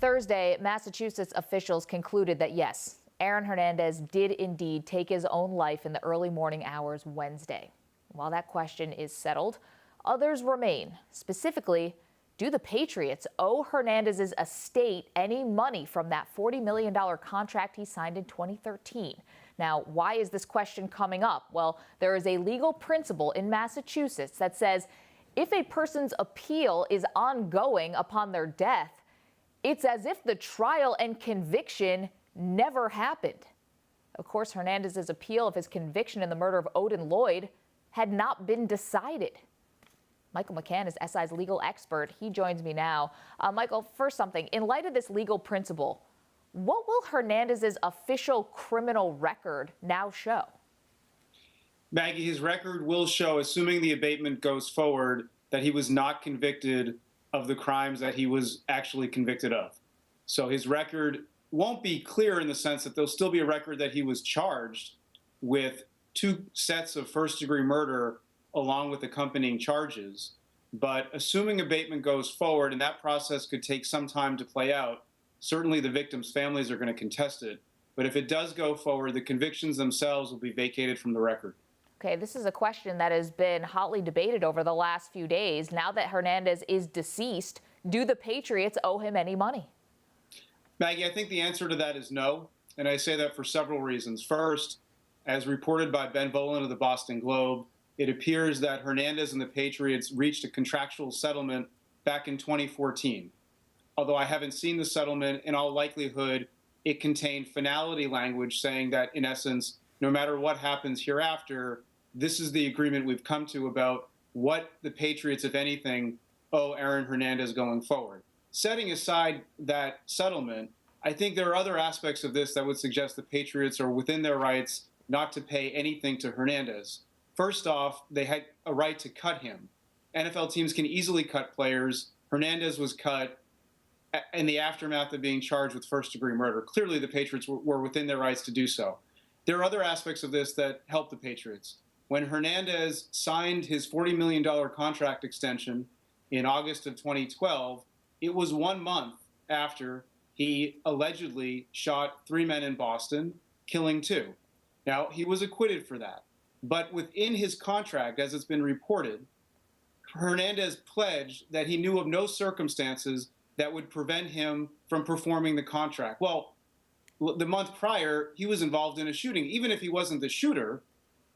Thursday, Massachusetts officials concluded that yes, Aaron Hernandez did indeed take his own life in the early morning hours Wednesday. While that question is settled, others remain. Specifically, do the Patriots owe Hernandez's estate any money from that $40 million contract he signed in 2013? Now, why is this question coming up? Well, there is a legal principle in Massachusetts that says if a person's appeal is ongoing upon their death, it's as if the trial and conviction never happened. Of course, Hernandez's appeal of his conviction in the murder of Odin Lloyd had not been decided. Michael McCann is SI's legal expert. He joins me now. Michael, first something. In light of this legal principle, what will Hernandez's official criminal record now show? Maggie, his record will show, assuming the abatement goes forward, that he was not convicted of the crimes that he was actually convicted of. So his record won't be clear in the sense that there'll still be a record that he was charged with 2 sets of first-degree murder along with accompanying charges. But assuming abatement goes forward, and that process could take some time to play out, certainly the victims' families are going to contest it. But if it does go forward, the convictions themselves will be vacated from the record. Okay, this is a question that has been hotly debated over the last few days. Now that Hernandez is deceased, do the Patriots owe him any money? Maggie, I think the answer to that is no, and I say that for several reasons. First, as reported by Ben Volen of the Boston Globe, it appears that Hernandez and the Patriots reached a contractual settlement back in 2014. Although I haven't seen the settlement, in all likelihood, it contained finality language saying that, in essence, no matter what happens hereafter, this is the agreement we've come to about what the Patriots, if anything, owe Aaron Hernandez going forward. Setting aside that settlement, I think there are other aspects of this that would suggest the Patriots are within their rights not to pay anything to Hernandez. First off, they had a right to cut him. NFL teams can easily cut players. Hernandez was cut in the aftermath of being charged with first-degree murder. Clearly, the Patriots were within their rights to do so. There are other aspects of this that help the Patriots. When Hernandez signed his $40 million contract extension in August of 2012, it was 1 month after he allegedly shot 3 men in Boston, killing 2. Now, he was acquitted for that. But within his contract, as it's been reported, Hernandez pledged that he knew of no circumstances that would prevent him from performing the contract. Well, the month prior, he was involved in a shooting. Even if he wasn't the shooter,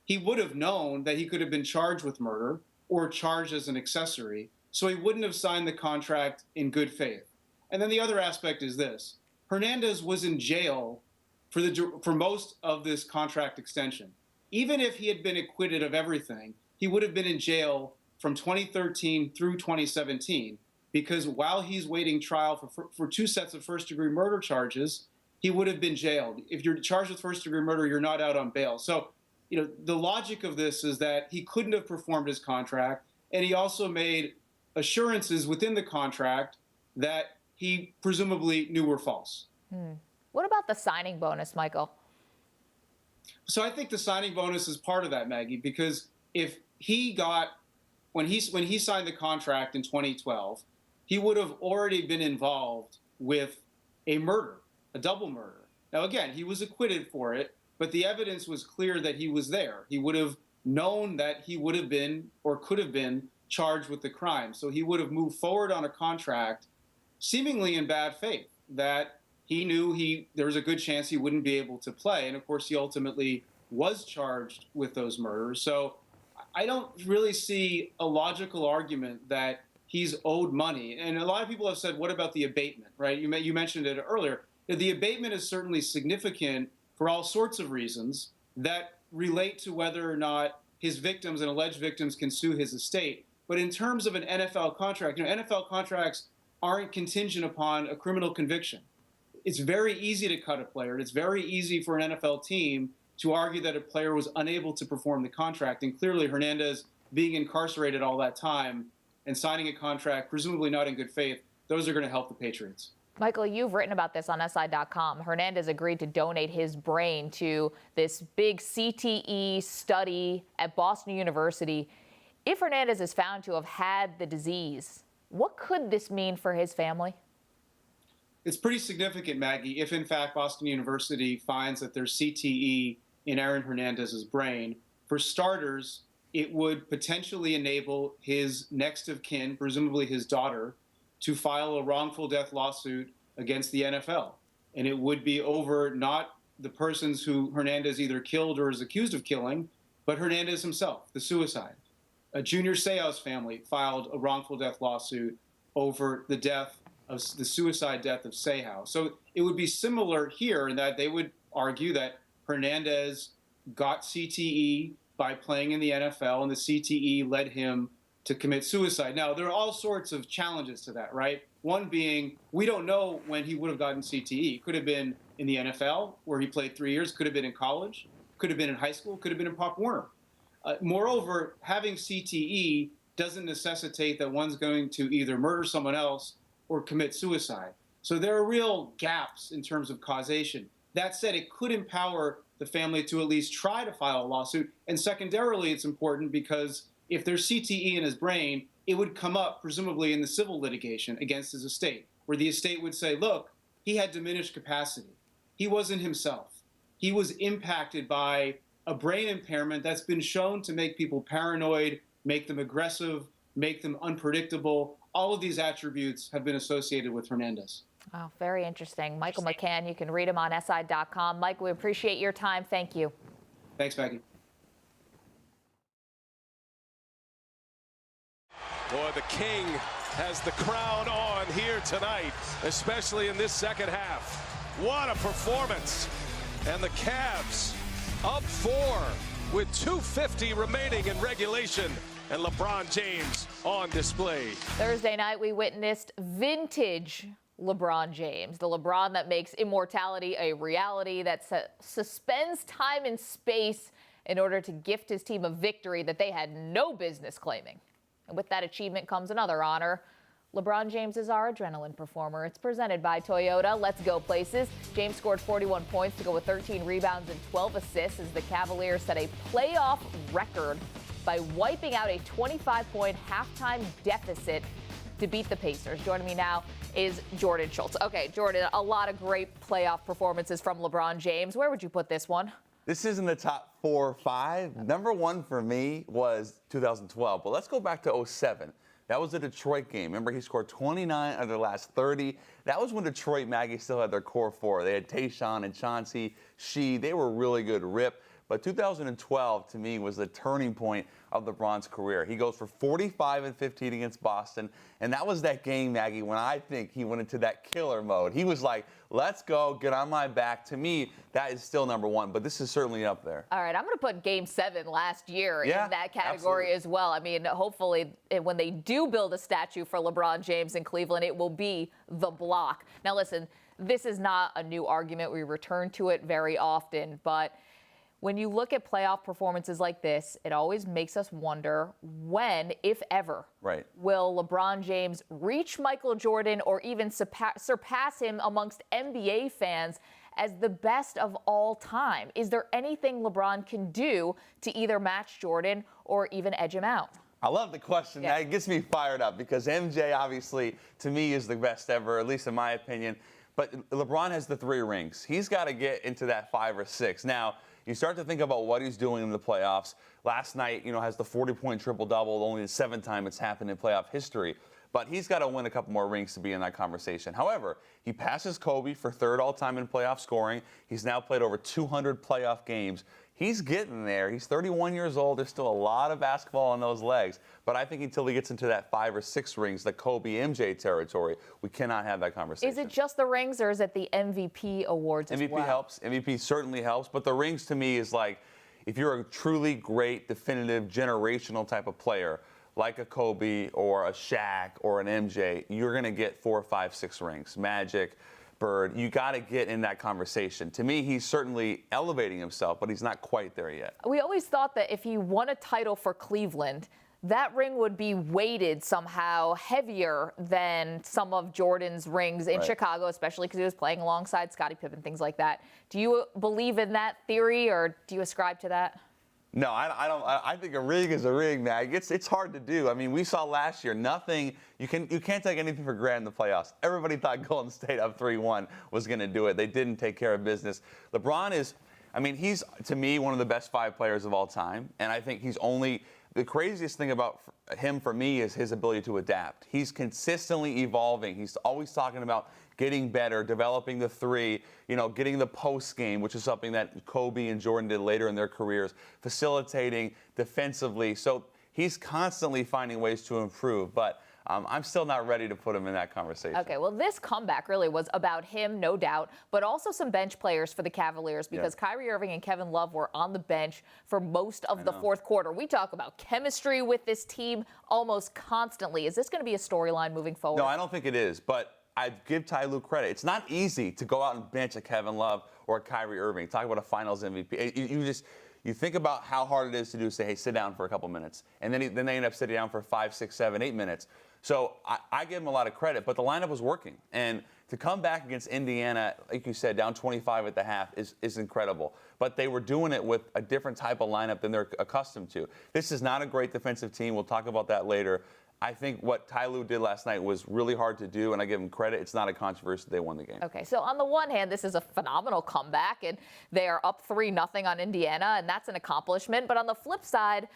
he would have known that he could have been charged with murder or charged as an accessory, so he wouldn't have signed the contract in good faith. And then the other aspect is this. Hernandez was in jail for most of this contract extension. Even if he had been acquitted of everything, he would have been in jail from 2013 through 2017, because while he's waiting trial for 2 sets of first-degree murder charges, he would have been jailed. If you're charged with first-degree murder, you're not out on bail. So, the logic of this is that he couldn't have performed his contract, and he also made assurances within the contract that he presumably knew were false. What about the signing bonus, Michael? So I think the signing bonus is part of that, Maggie, because if he got, when he signed the contract in 2012, he would have already been involved with a murder, a double murder. Now, again, he was acquitted for it, but the evidence was clear that he was there. He would have known that he would have been or could have been charged with the crime. So he would have moved forward on a contract seemingly in bad faith, that he knew there was a good chance he wouldn't be able to play. And of course, he ultimately was charged with those murders. So I don't really see a logical argument that he's owed money. And a lot of people have said, what about the abatement, right? You mentioned it earlier. The abatement is certainly significant for all sorts of reasons that relate to whether or not his victims and alleged victims can sue his estate. But in terms of an NFL contract, NFL contracts aren't contingent upon a criminal conviction. It's very easy to cut a player. It's very easy for an NFL team to argue that a player was unable to perform the contract. And clearly Hernandez being incarcerated all that time and signing a contract, presumably not in good faith, those are going to help the Patriots. Michael, you've written about this on SI.com. Hernandez agreed to donate his brain to this big CTE study at Boston University. If Hernandez is found to have had the disease, what could this mean for his family? It's pretty significant, Maggie, if in fact Boston University finds that there's CTE in Aaron Hernandez's brain. For starters, it would potentially enable his next of kin, presumably his daughter, to file a wrongful death lawsuit against the NFL. And it would be over not the persons who Hernandez either killed or is accused of killing, but Hernandez himself, the suicide. A Junior Seau's family filed a wrongful death lawsuit over the suicide death of Seau. So it would be similar here in that they would argue that Hernandez got CTE by playing in the NFL, and the CTE led him to commit suicide. Now, there are all sorts of challenges to that, right? One being, we don't know when he would have gotten CTE. Could have been in the NFL, where he played 3 years, could have been in college, could have been in high school, could have been in Pop Warner. Moreover, having CTE doesn't necessitate that one's going to either murder someone else or commit suicide. So there are real gaps in terms of causation. That said, it could empower the family to at least try to file a lawsuit. And secondarily, it's important because if there's CTE in his brain, it would come up presumably in the civil litigation against his estate, where the estate would say, look, he had diminished capacity. He wasn't himself. He was impacted by a brain impairment that's been shown to make people paranoid, make them aggressive, make them unpredictable. All of these attributes have been associated with Hernandez. Wow, very interesting. Michael McCann, you can read him on SI.com. Mike, we appreciate your time. Thank you. Thanks, Maggie. Boy, the king has the crown on here tonight, especially in this second half. What a performance. And the Cavs up 4 with 2:50 remaining in regulation. And LeBron James on display. Thursday night, we witnessed vintage LeBron James, the LeBron that makes immortality a reality, that suspends time and space in order to gift his team a victory that they had no business claiming. And with that achievement comes another honor. LeBron James is our adrenaline performer. It's presented by Toyota. Let's go places. James scored 41 points to go with 13 rebounds and 12 assists as the Cavaliers set a playoff record by wiping out a 25-point halftime deficit to beat the Pacers. Joining me now is Jordan Schultz. Okay, Jordan, a lot of great playoff performances from LeBron James. Where would you put this one? This is in the top 4 or 5. Number 1 for me was 2012, but let's go back to 2007. That was the Detroit game. Remember, he scored 29 of their last 30. That was when Detroit, Maggie, still had their core 4. They had Tayshaun and Chauncey, Shee. They were really good. Rip. But 2012, to me, was the turning point of LeBron's career. He goes for 45 and 15 against Boston. And that was that game, Maggie, when I think he went into that killer mode. He was like, let's go, get on my back. To me, that is still number 1, but this is certainly up there. All right, I'm going to put Game 7 last year in that category absolutely. as well. I mean, hopefully, when they do build a statue for LeBron James in Cleveland, it will be the block. Now, listen, this is not a new argument. We return to it very often, but when you look at playoff performances like this, it always makes us wonder when, if ever, will LeBron James reach Michael Jordan or even surpass him amongst NBA fans as the best of all time? Is there anything LeBron can do to either match Jordan or even edge him out? I love the question. Yeah. That gets me fired up because MJ, obviously, to me, is the best ever, at least in my opinion. But LeBron has the 3 rings. He's got to get into that 5 or 6. Now, you start to think about what he's doing in the playoffs. Last night, has the 40-point triple-double, only the 7th time it's happened in playoff history. But he's got to win a couple more rings to be in that conversation. However, he passes Kobe for 3rd all-time in playoff scoring. He's now played over 200 playoff games. He's getting there. He's 31 years old. There's still a lot of basketball on those legs. But I think until he gets into that 5 or 6 rings, the Kobe-MJ territory, we cannot have that conversation. Is it just the rings or is it the MVP awards as well? MVP helps. MVP certainly helps. But the rings to me is like, if you're a truly great, definitive, generational type of player, like a Kobe or a Shaq or an MJ, you're going to get 4, 5, 6 rings. Magic, Bird, you got to get in that conversation. To me, he's certainly elevating himself, but he's not quite there yet. We always thought that if he won a title for Cleveland, that ring would be weighted somehow heavier than some of Jordan's rings in Chicago, especially because he was playing alongside Scottie Pippen, things like that. Do you believe in that theory, or do you ascribe to that? No, I don't. I think a rig is a rig, Mag. It's hard to do. I mean, we saw last year nothing. You can't take anything for granted in the playoffs. Everybody thought Golden State up 3-1 was going to do it. They didn't take care of business. LeBron is, I mean, he's to me one of the best 5 players of all time, and I think he's only. The craziest thing about him for me is his ability to adapt. He's consistently evolving. He's always talking about getting better, developing the 3, getting the post game, which is something that Kobe and Jordan did later in their careers, facilitating defensively. So he's constantly finding ways to improve, but I'm still not ready to put him in that conversation. Okay, well, this comeback really was about him, no doubt, but also some bench players for the Cavaliers because Kyrie Irving and Kevin Love were on the bench for most of the fourth quarter. We talk about chemistry with this team almost constantly. Is this going to be a storyline moving forward? No, I don't think it is, but I give Ty Lue credit. It's not easy to go out and bench a Kevin Love or a Kyrie Irving. Talk about a Finals MVP. You think about how hard it is to do. Say, hey, sit down for a couple minutes, and then they end up sitting down for 5, 6, 7, 8 minutes. So I give him a lot of credit, but the lineup was working, and to come back against Indiana, like you said, down 25 at the half is incredible. But they were doing it with a different type of lineup than they're accustomed to. This is not a great defensive team. We'll talk about that later. I think what Ty Lue did last night was really hard to do, and I give him credit. It's not a controversy. They won the game. Okay, so on the one hand, this is a phenomenal comeback, and they are up 3-0 on Indiana, and that's an accomplishment. But on the flip side,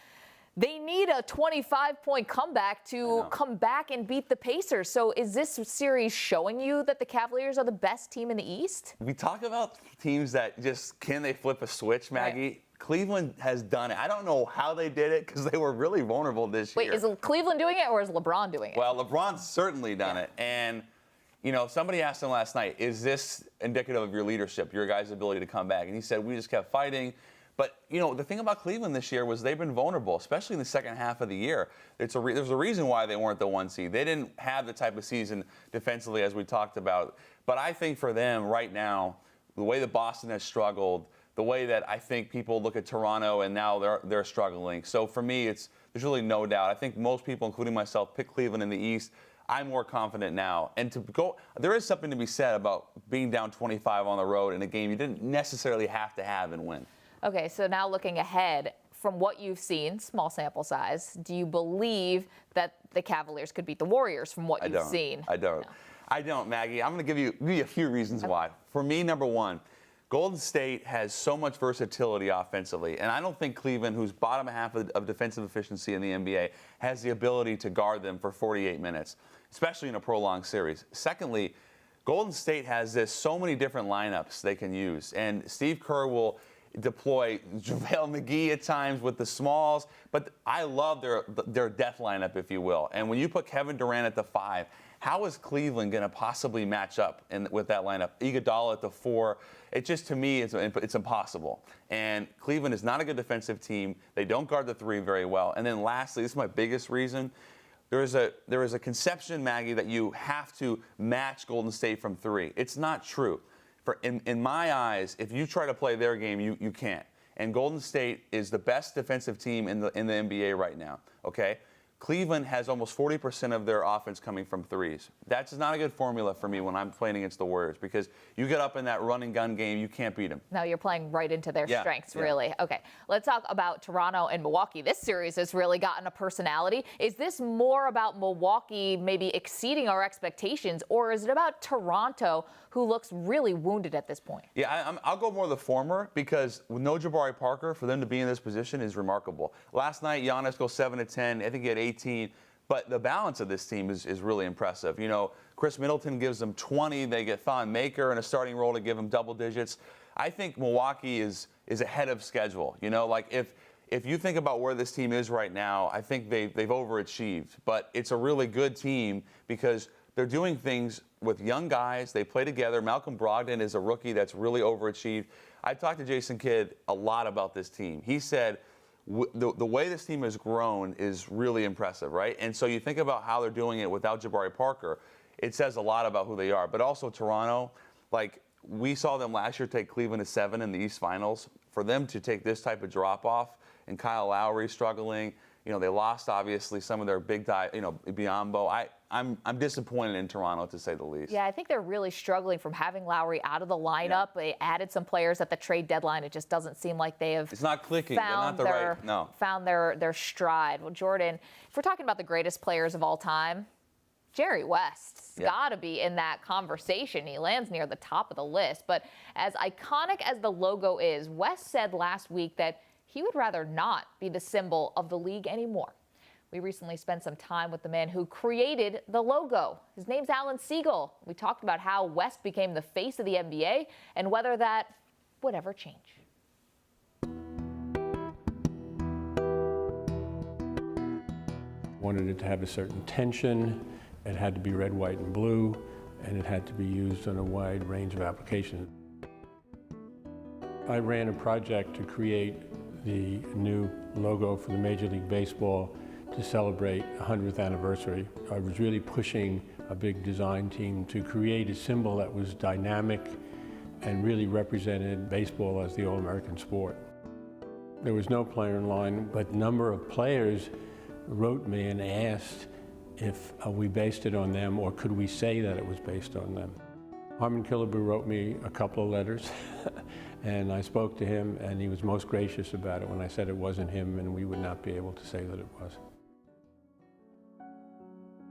they need a 25-point comeback to come back and beat the Pacers. So is this series showing you that the Cavaliers are the best team in the East? We talk about teams that just, can they flip a switch, Maggie? Right. Cleveland has done it. I don't know how they did it because they were really vulnerable this year. Wait, is Cleveland doing it or is LeBron doing it? Well, LeBron's certainly done it. And, somebody asked him last night, is this indicative of your leadership, your guys' ability to come back? And he said, we just kept fighting. But, the thing about Cleveland this year was they've been vulnerable, especially in the second half of the year. There's a reason why they weren't the 1 seed. They didn't have the type of season defensively as we talked about. But I think for them right now, the way that Boston has struggled, the way that I think people look at Toronto and now they're struggling. So for me, there's really no doubt. I think most people, including myself, pick Cleveland in the East. I'm more confident now. And there is something to be said about being down 25 on the road in a game you didn't necessarily have to have and win. Okay, so now looking ahead, from what you've seen, small sample size, do you believe that the Cavaliers could beat the Warriors from what you've seen? I don't. No. I don't, Maggie. I'm going to give you a few reasons why. For me, number one, Golden State has so much versatility offensively, and I don't think Cleveland, who's bottom half of defensive efficiency in the NBA, has the ability to guard them for 48 minutes, especially in a prolonged series. Secondly, Golden State has so many different lineups they can use, and Steve Kerr will deploy JaVale McGee at times with the smalls, but I love their death lineup, if you will. And when you put Kevin Durant at the 5, how is Cleveland going to possibly match up with that lineup? Iguodala at the 4. It just, to me, it's impossible. And Cleveland is not a good defensive team. They don't guard the 3 very well. And then lastly, this is my biggest reason. There is a conception, Maggie, that you have to match Golden State from 3. It's not true. In my eyes, if you try to play their game, you can't. And Golden State is the best defensive team in the NBA right now, okay? Cleveland has almost 40% of their offense coming from 3s. That's not a good formula for me when I'm playing against the Warriors because you get up in that run and gun game, you can't beat them. No, you're playing right into their strengths, really. Okay, let's talk about Toronto and Milwaukee. This series has really gotten a personality. Is this more about Milwaukee maybe exceeding our expectations, or is it about Toronto, who looks really wounded at this point? Yeah, I'll go more the former because with no Jabari Parker, for them to be in this position is remarkable. Last night, Giannis goes 7 of 10. I think he had 18. But the balance of this team is really impressive. Chris Middleton gives them 20. They get Thon Maker in a starting role to give them double digits. I think Milwaukee is ahead of schedule. If you think about where this team is right now, I think they've overachieved. But it's a really good team because they're doing things with young guys. They play together. Malcolm Brogdon is a rookie that's really overachieved. I talked to Jason Kidd a lot about this team. He said the way this team has grown is really impressive, right? And so you think about how they're doing it without Jabari Parker, it says a lot about who they are. But also Toronto, we saw them last year take Cleveland to 7 in the East Finals. For them to take this type of drop-off and Kyle Lowry struggling, they lost, obviously, some of their big Biombo. I'm disappointed in Toronto, to say the least. Yeah, I think they're really struggling from having Lowry out of the lineup. Yeah. They added some players at the trade deadline. It just doesn't seem like they have. It's not clicking. They're not found their stride. Well, Jordan, if we're talking about the greatest players of all time, Jerry West's got to be in that conversation. He lands near the top of the list. But as iconic as the logo is, West said last week that he would rather not be the symbol of the league anymore. We recently spent some time with the man who created the logo. His name's Alan Siegel. We talked about how West became the face of the NBA and whether that would ever change. Wanted it to have a certain tension. It had to be red, white, and blue, and it had to be used on a wide range of applications. I ran a project to create the new logo for the Major League Baseball to celebrate the 100th anniversary. I was really pushing a big design team to create a symbol that was dynamic and really represented baseball as the all-American sport. There was no player in line, but a number of players wrote me and asked if we based it on them, or could we say that it was based on them. Harmon Killebrew wrote me a couple of letters, and I spoke to him, and he was most gracious about it when I said it wasn't him and we would not be able to say that it was.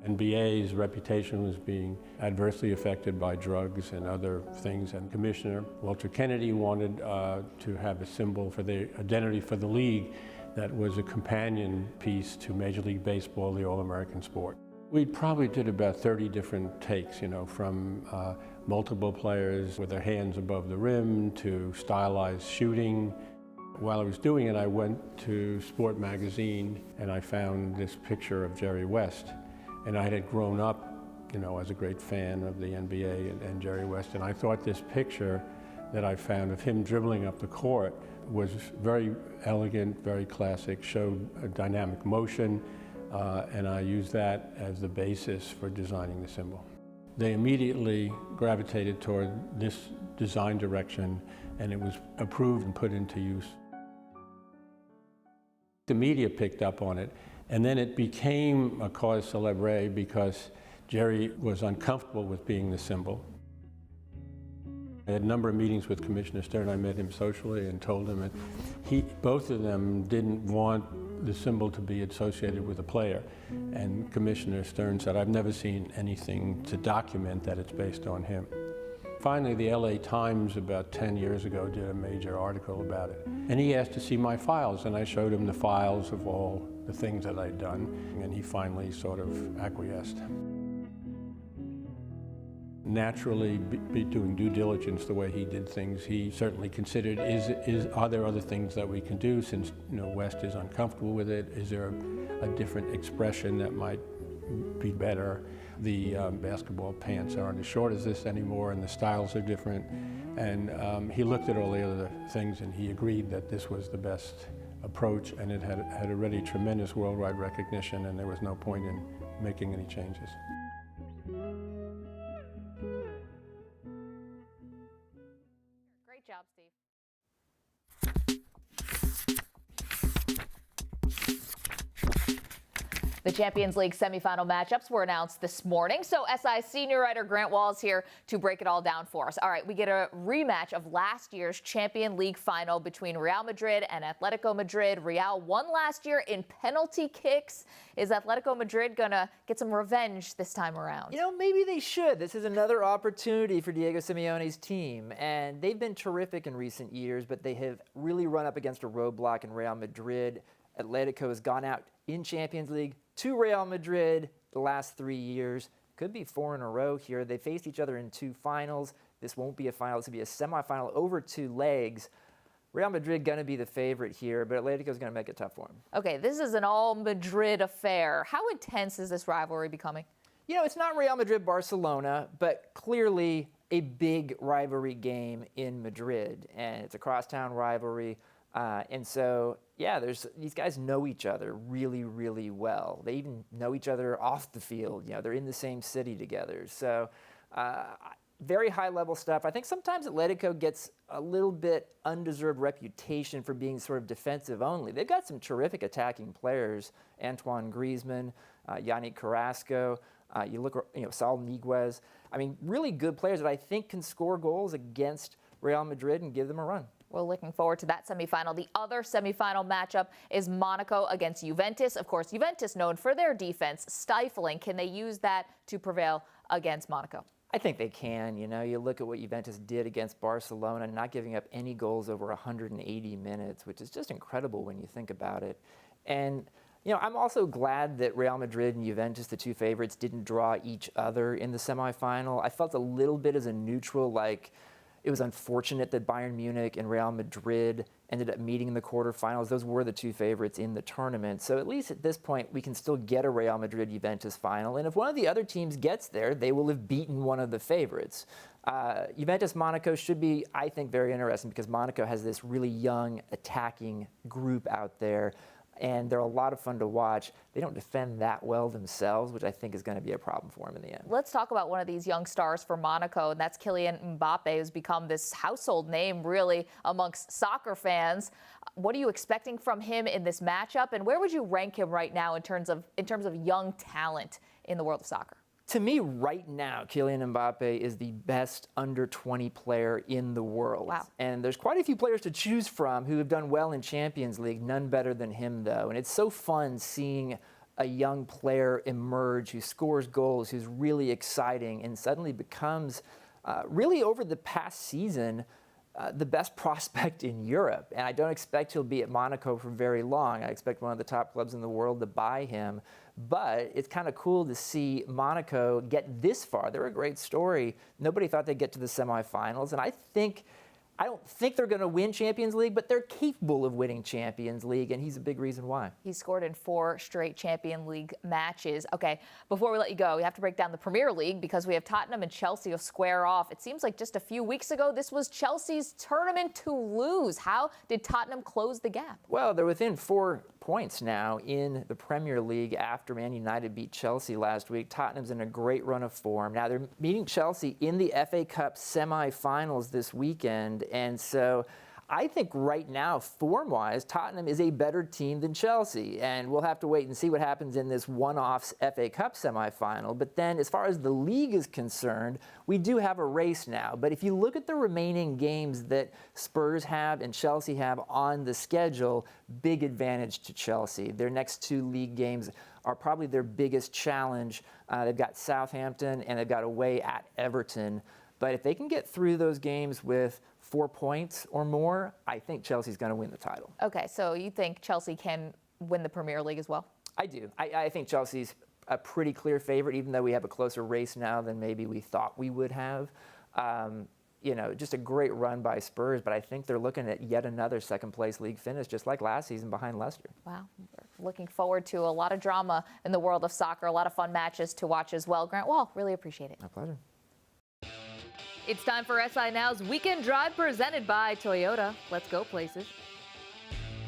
NBA's reputation was being adversely affected by drugs and other things, and Commissioner Walter Kennedy wanted to have a symbol for the identity for the league that was a companion piece to Major League Baseball, the all-American sport. We probably did about 30 different takes, from multiple players with their hands above the rim to stylized shooting. While I was doing it, I went to Sport Magazine and I found this picture of Jerry West. And I had grown up, as a great fan of the NBA and Jerry West, and I thought this picture that I found of him dribbling up the court was very elegant, very classic, showed a dynamic motion, and I used that as the basis for designing the symbol. They immediately gravitated toward this design direction, and it was approved and put into use. The media picked up on it, and then it became a cause célèbre because Jerry was uncomfortable with being the symbol. I had a number of meetings with Commissioner Stern. I met him socially and told him that both of them didn't want the symbol to be associated with a player. And Commissioner Stern said, I've never seen anything to document that it's based on him. Finally, the LA Times about 10 years ago did a major article about it. And he asked to see my files, and I showed him the files of all the things that I'd done, and he finally sort of acquiesced. Naturally, be doing due diligence the way he did things, he certainly considered, are there other things that we can do since West is uncomfortable with it? Is there a different expression that might be better? The basketball pants aren't as short as this anymore, and the styles are different. And he looked at all the other things, and he agreed that this was the best approach, and it had already tremendous worldwide recognition, and there was no point in making any changes. Great job, Steve. The Champions League semifinal matchups were announced this morning, so SI senior writer Grant Wahl is here to break it all down for us. All right, we get a rematch of last year's Champions League final between Real Madrid and Atletico Madrid. Real won last year in penalty kicks. Is Atletico Madrid going to get some revenge this time around? Maybe they should. This is another opportunity for Diego Simeone's team, and they've been terrific in recent years, but they have really run up against a roadblock in Real Madrid. Atletico has gone out in Champions League to Real Madrid the last 3 years. Could be 4 in a row here. They faced each other in 2 finals. This won't be a final. This will be a semifinal over 2 legs. Real Madrid going to be the favorite here, but Atletico's going to make it tough for them. Okay, this is an all-Madrid affair. How intense is this rivalry becoming? It's not Real Madrid-Barcelona, but clearly a big rivalry game in Madrid, and it's a crosstown rivalry. And so, these guys know each other really, really well. They even know each other off the field. They're in the same city together. So, very high-level stuff. I think sometimes Atletico gets a little bit undeserved reputation for being sort of defensive only. They've got some terrific attacking players, Antoine Griezmann, Yannick Carrasco. You look, Saul Niguez. I mean, really good players that I think can score goals against Real Madrid and give them a run. We're looking forward to that semifinal. The other semifinal matchup is Monaco against Juventus. Of course, Juventus known for their defense, stifling. Can they use that to prevail against Monaco? I think they can. You look at what Juventus did against Barcelona, not giving up any goals over 180 minutes, which is just incredible when you think about it. And, I'm also glad that Real Madrid and Juventus, the two favorites, didn't draw each other in the semifinal. I felt a little bit as a neutral, like it was unfortunate that Bayern Munich and Real Madrid ended up meeting in the quarterfinals. Those were the two favorites in the tournament. So at least at this point, we can still get a Real Madrid-Juventus final. And if one of the other teams gets there, they will have beaten one of the favorites. Juventus-Monaco should be, I think, very interesting because Monaco has this really young attacking group out there. And they're a lot of fun to watch. They don't defend that well themselves, which I think is going to be a problem for them in the end. Let's talk about one of these young stars for Monaco, and that's Kylian Mbappe, who's become this household name, really, amongst soccer fans. What are you expecting from him in this matchup, and where would you rank him right now in terms of young talent in the world of soccer? To me, right now, Kylian Mbappe is the best under-20 player in the world. Wow. And there's quite a few players to choose from who have done well in Champions League, none better than him, though. And it's so fun seeing a young player emerge who scores goals, who's really exciting, and suddenly becomes, really over the past season, the best prospect in Europe. And I don't expect he'll be at Monaco for very long. I expect one of the top clubs in the world to buy him. But it's kind of cool to see Monaco get this far. They're a great story. Nobody thought they'd get to the semifinals. And I don't think they're going to win Champions League, but they're capable of winning Champions League, and he's a big reason why. He's scored in 4 straight Champions League matches. Okay, before we let you go, we have to break down the Premier League because we have Tottenham and Chelsea to square off. It seems like just a few weeks ago, this was Chelsea's tournament to lose. How did Tottenham close the gap? Well, they're within 4 points now in the Premier League after Man United beat Chelsea last week. Tottenham's in a great run of form. Now they're meeting Chelsea in the FA Cup semi-finals this weekend, and so I think right now, form-wise, Tottenham is a better team than Chelsea, and we'll have to wait and see what happens in this one-off FA Cup semifinal. But then, as far as the league is concerned, we do have a race now. But if you look at the remaining games that Spurs have and Chelsea have on the schedule, big advantage to Chelsea. Their next 2 league games are probably their biggest challenge. They've got Southampton and they've got away at Everton. But if they can get through those games with 4 points or more, I think Chelsea's going to win the title. Okay, so you think Chelsea can win the Premier League as well? I do. I think Chelsea's a pretty clear favorite, even though we have a closer race now than maybe we thought we would have. Just a great run by Spurs, but I think they're looking at yet another second-place league finish, just like last season behind Leicester. Wow. We're looking forward to a lot of drama in the world of soccer, a lot of fun matches to watch as well. Grant Wahl, really appreciate it. My pleasure. It's time for SI Now's Weekend Drive presented by Toyota. Let's go places.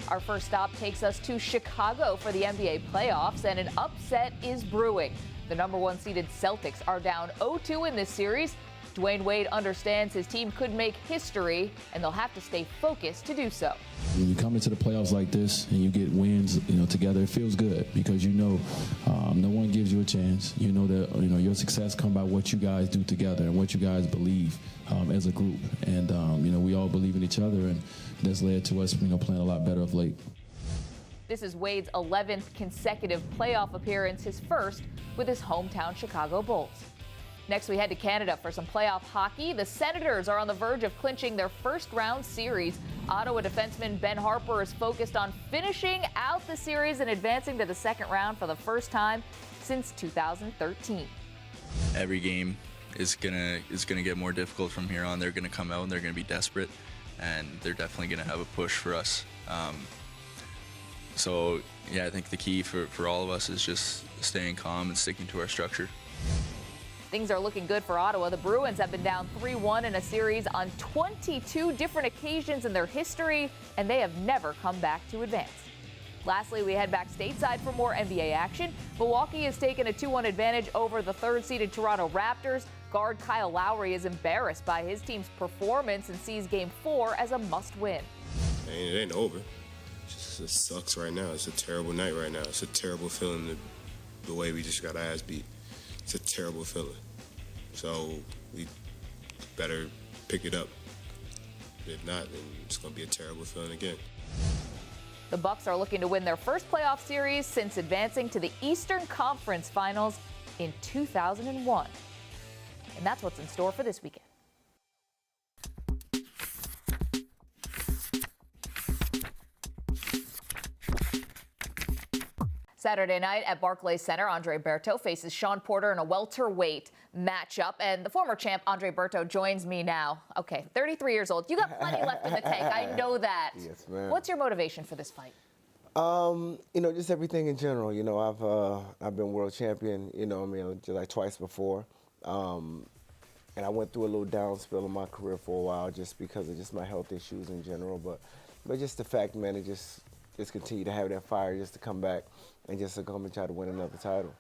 Our first stop takes us to Chicago for the NBA playoffs, and an upset is brewing. The number 1 seeded Celtics are down 0-2 in this series. Dwayne Wade understands his team could make history, and they'll have to stay focused to do so. When you come into the playoffs like this and you get wins, together, it feels good because no one gives you a chance. You know that your success comes by what you guys do together and what you guys believe as a group. And we all believe in each other, and that's led to us playing a lot better of late. This is Wade's 11th consecutive playoff appearance, his first with his hometown Chicago Bulls. Next, we head to Canada for some playoff hockey. The Senators are on the verge of clinching their first-round series. Ottawa defenseman Ben Harper is focused on finishing out the series and advancing to the second round for the first time since 2013. Every game is gonna get more difficult from here on. They're gonna come out and they're gonna be desperate, and they're definitely gonna have a push for us. So I think the key for all of us is just staying calm and sticking to our structure. Things are looking good for Ottawa. The Bruins have been down 3-1 in a series on 22 different occasions in their history, and they have never come back to advance. Lastly, we head back stateside for more NBA action. Milwaukee has taken a 2-1 advantage over the 3rd-seeded Toronto Raptors. Guard Kyle Lowry is embarrassed by his team's performance and sees Game 4 as a must-win. It ain't over. It sucks right now. It's a terrible night right now. It's a terrible feeling the way we just got our ass beat. it's a terrible feeling. So we better pick it up. If not, then it's going to be a terrible feeling again. The Bucks are looking to win their first playoff series since advancing to the Eastern Conference Finals in 2001. And that's what's in store for this weekend. Saturday night at Barclays Center, Andre Berto faces Shawn Porter in a welterweight matchup. And the former champ, Andre Berto, joins me now. Okay, 33 years old. You got plenty left in the tank. I know that. Yes, ma'am. What's your motivation for this fight? Just everything in general. I've been world champion, just like twice before. And I went through a little down spell in my career for a while just because of just my health issues in general. But just the fact, man, it just continue to have that fire just to come back and just to come and try to win another title.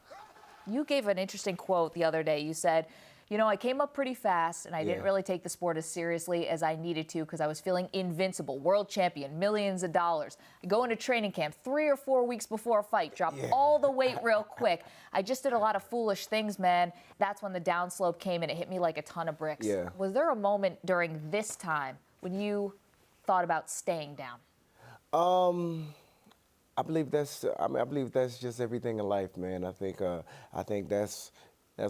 You gave an interesting quote the other day. You said, I came up pretty fast and I didn't really take the sport as seriously as I needed to because I was feeling invincible, world champion, millions of dollars. I go into training camp 3 or 4 weeks before a fight, drop all the weight real quick. I just did a lot of foolish things, man. That's when the downslope came and it hit me like a ton of bricks. Yeah. Was there a moment during this time when you thought about staying down? I believe that's just everything in life, man. I think that's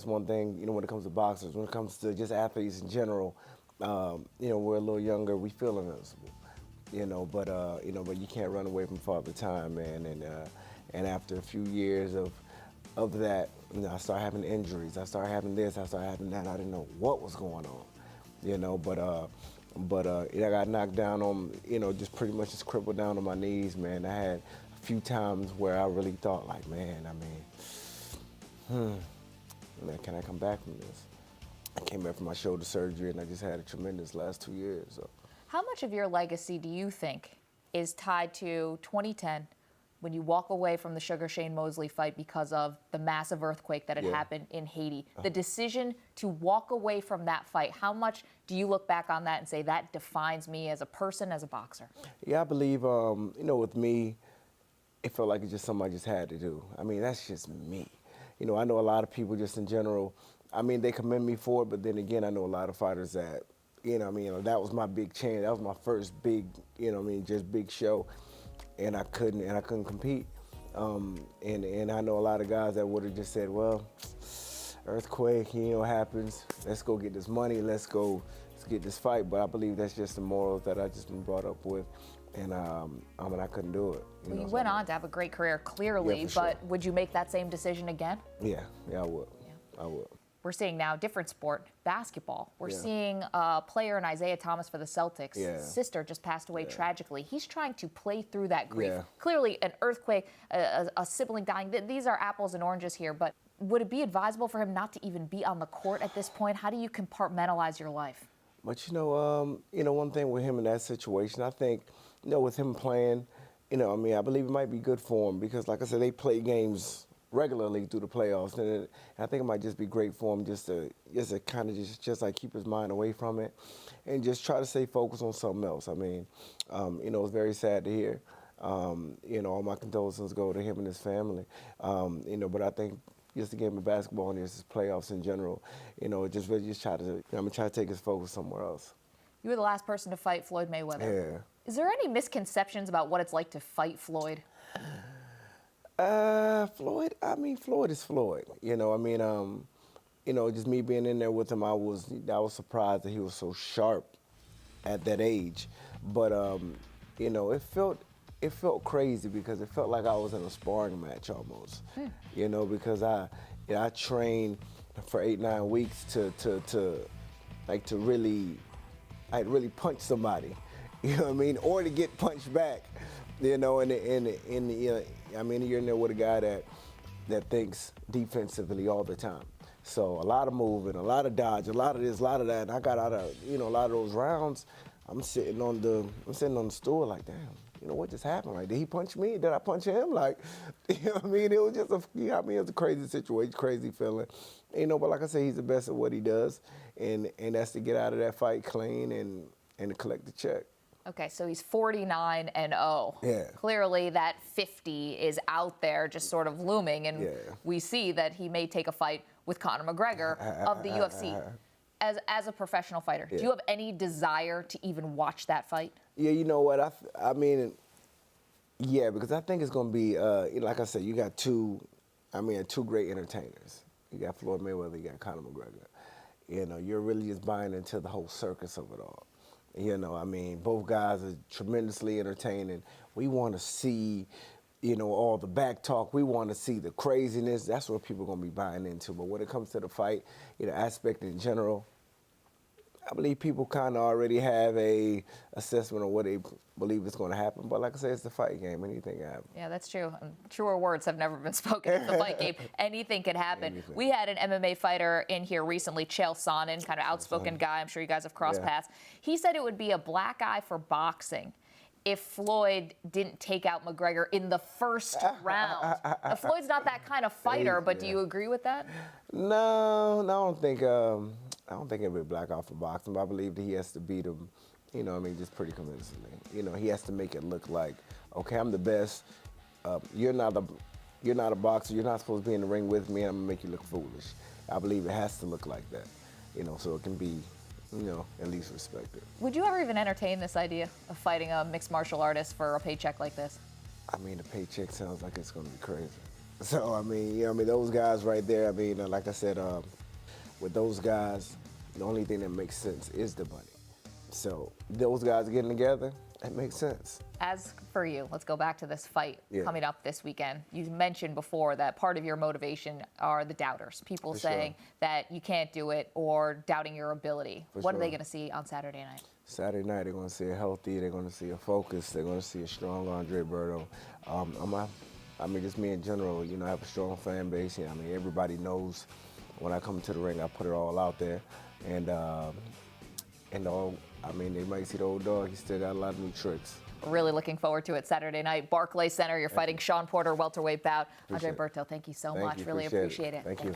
one thing, when it comes to boxers, when it comes to just athletes in general, we're a little younger, we feel invincible, but you can't run away from Father Time, man. And after a few years of that, I started having injuries, I started having this, I started having that. I didn't know what was going on, but I got knocked down on, just pretty much just crippled down on my knees, man. I had a few times where I really thought, like, man, can I come back from this? I came back from my shoulder surgery, and I just had a tremendous last 2 years. So. How much of your legacy do you think is tied to 2010, when you walk away from the Sugar Shane Mosley fight because of the massive earthquake that had happened in Haiti? The decision to walk away from that fight, how much do you look back on that and say that defines me as a person, as a boxer? Yeah, I believe, with me, it felt like it's just something I just had to do. That's just me. I know a lot of people just in general, they commend me for it, but then again, I know a lot of fighters that, that was my big chance. That was my first big, just big show. And I couldn't compete. And I know a lot of guys that would have just said, well, earthquake, happens. Let's go get this money. Let's get this fight. But I believe that's just the morals that I just been brought up with. And I couldn't do it. You went on to have a great career, clearly, Yeah, for but sure. would you make that same decision again? Yeah, I would. Yeah. I would. We're seeing now different sport, basketball. We're seeing a player in Isaiah Thomas for the Celtics. Yeah. Sister just passed away tragically. He's trying to play through that grief. Yeah. Clearly, an earthquake, a sibling dying, these are apples and oranges here, but would it be advisable for him not to even be on the court at this point? How do you compartmentalize your life? But one thing with him in that situation, I think, with him playing, I believe it might be good for him because, like I said, they play games regularly through the playoffs, and I think it might just be great for him just to kind of just like keep his mind away from it, and just try to stay focused on something else. It's very sad to hear. All my condolences go to him and his family. But I think just the game of basketball and just playoffs in general, just try to take his focus somewhere else. You were the last person to fight Floyd Mayweather. Yeah. Is there any misconceptions about what it's like to fight Floyd? Floyd is Floyd. Just me being in there with him, I was surprised that he was so sharp at that age. But it felt crazy because it felt like I was in a sparring match almost. Because I trained for 8-9 weeks to really punch somebody. Or to get punched back. You're in there with a guy that thinks defensively all the time. So a lot of moving, a lot of dodge, a lot of this, a lot of that. And I got out of, a lot of those rounds. I'm sitting on the stool like, damn, what just happened? Like, did he punch me? Did I punch him? Like, It was just it was a crazy situation, crazy feeling. But like I say, he's the best at what he does. And that's to get out of that fight clean and to collect the check. Okay, so he's 49-0. Yeah. Clearly that 50 is out there just sort of looming, and we see that he may take a fight with Conor McGregor of the UFC. As a professional fighter, do you have any desire to even watch that fight? Yeah, you know what? I mean, yeah, because I think it's going to be, like I said, you got two great entertainers. You got Floyd Mayweather, you got Conor McGregor. You know, you're really just buying into the whole circus of it all. You know, I mean, both guys are tremendously entertaining. We want to see, you know, all the back talk. We want to see the craziness. That's what people are going to be buying into. But when it comes to the fight, you know, aspect in general, I believe people kind of already have a assessment of what they believe is going to happen. But like I said, it's the fight game. Anything can happen. Yeah, that's true. Truer words have never been spoken. It's the fight game. Anything can happen. Anything. We had an MMA fighter in here recently, Chael Sonnen, kind of outspoken guy. I'm sure you guys have crossed paths. He said it would be a black eye for boxing if Floyd didn't take out McGregor in the first round. Now, Floyd's not that kind of fighter, but do you agree with that? No, I don't think it'll be a black eye for boxing. But I believe that he has to beat him. You know, I mean, just pretty convincingly. You know, he has to make it look like, okay, I'm the best. You're not a boxer. You're not supposed to be in the ring with me. I'm gonna make you look foolish. I believe it has to look like that. You know, so it can be, you know, at least respected. Would you ever even entertain this idea of fighting a mixed martial artist for a paycheck like this? I mean, the paycheck sounds like it's gonna be crazy. So I mean, you know, I mean, those guys right there. I mean, like I said, with those guys, the only thing that makes sense is the money. So those guys getting together, that makes sense. As for you, let's go back to this fight coming up this weekend. You mentioned before that part of your motivation are the doubters, people saying that you can't do it or doubting your ability. What are they going to see on Saturday night? Saturday night, they're going to see a healthy, they're going to see a focus, they're going to see a strong Andre Berto. I mean, just me in general, you know, I have a strong fan base. I mean, everybody knows when I come to the ring, I put it all out there. And I mean, they might see the old dog, he still got a lot of new tricks. Really looking forward to it Saturday night. Barclays Center, you're fighting Shawn Porter, welterweight bout. Andre Berto, thank you so much. Really appreciate it. Thank you.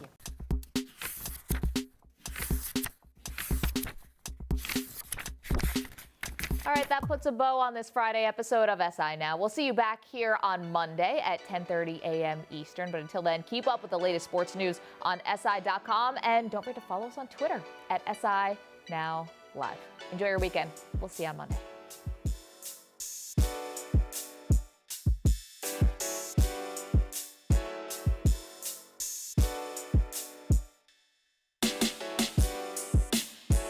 All right, that puts a bow on this Friday episode of SI Now. We'll see you back here on Monday at 10:30 a.m. Eastern. But until then, keep up with the latest sports news on SI.com. And don't forget to follow us on Twitter at SI Now Live. Enjoy your weekend. We'll see you on Monday.